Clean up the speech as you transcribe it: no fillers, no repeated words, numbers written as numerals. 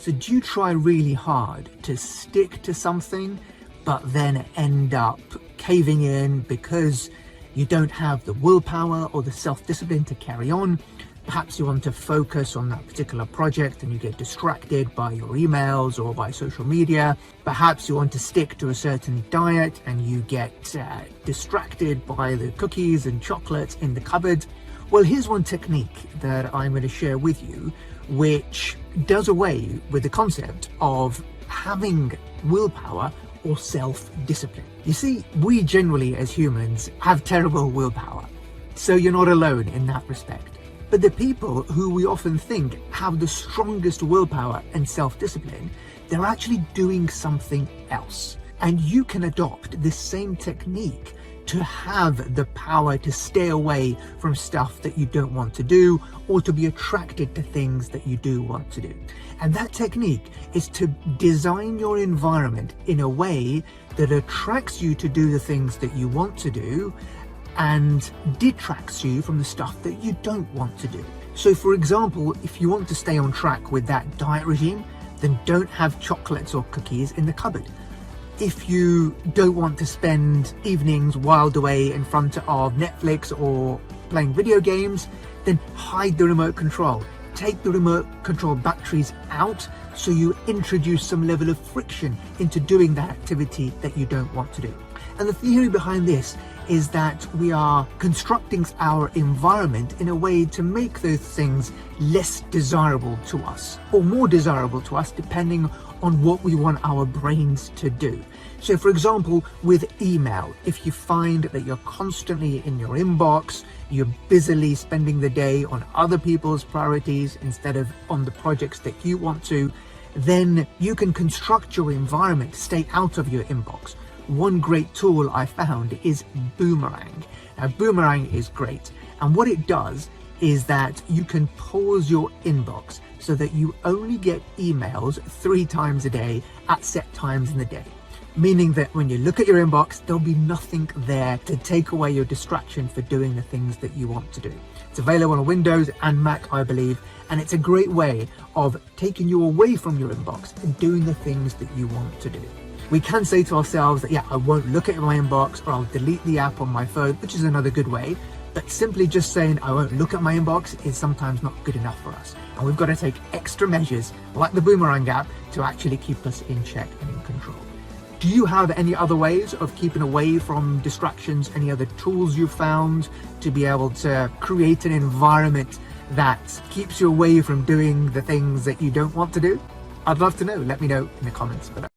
So do you try really hard to stick to something, but then end up caving in because you don't have the willpower or the self-discipline to carry on? Perhaps you want to focus on that particular project and you get distracted by your emails or by social media. Perhaps you want to stick to a certain diet and you get distracted by the cookies and chocolates in the cupboard. Well, here's one technique that I'm going to share with you, which does away with the concept of having willpower or self-discipline. You see, we generally as humans have terrible willpower, so you're not alone in that respect. But the people who we often think have the strongest willpower and self-discipline, they're actually doing something else. And you can adopt this same technique to have the power to stay away from stuff that you don't want to do, or to be attracted to things that you do want to do. And that technique is to design your environment in a way that attracts you to do the things that you want to do and detracts you from the stuff that you don't want to do. So for example, if you want to stay on track with that diet regime, then don't have chocolates or cookies in the cupboard. If you don't want to spend evenings whiled away in front of Netflix or playing video games, then hide the remote control. Take the remote control batteries out so you introduce some level of friction into doing that activity that you don't want to do. And the theory behind this is that we are constructing our environment in a way to make those things less desirable to us, or more desirable to us, depending on what we want our brains to do. So for example, with email, if you find that you're constantly in your inbox, you're busily spending the day on other people's priorities instead of on the projects that you want to, then you can construct your environment to stay out of your inbox. One great tool I found is Boomerang. Now, Boomerang is great, and what it does is that you can pause your inbox so that you only get emails 3 times a day at set times in the day. Meaning that when you look at your inbox, there'll be nothing there to take away your distraction for doing the things that you want to do. It's available on Windows and Mac, I believe, and it's a great way of taking you away from your inbox and doing the things that you want to do. We can say to ourselves that, yeah, I won't look at my inbox, or I'll delete the app on my phone, which is another good way. But simply just saying I won't look at my inbox is sometimes not good enough for us. And we've got to take extra measures, like the Boomerang app, to actually keep us in check and in control. Do you have any other ways of keeping away from distractions? Any other tools you've found to be able to create an environment that keeps you away from doing the things that you don't want to do? I'd love to know. Let me know in the comments below.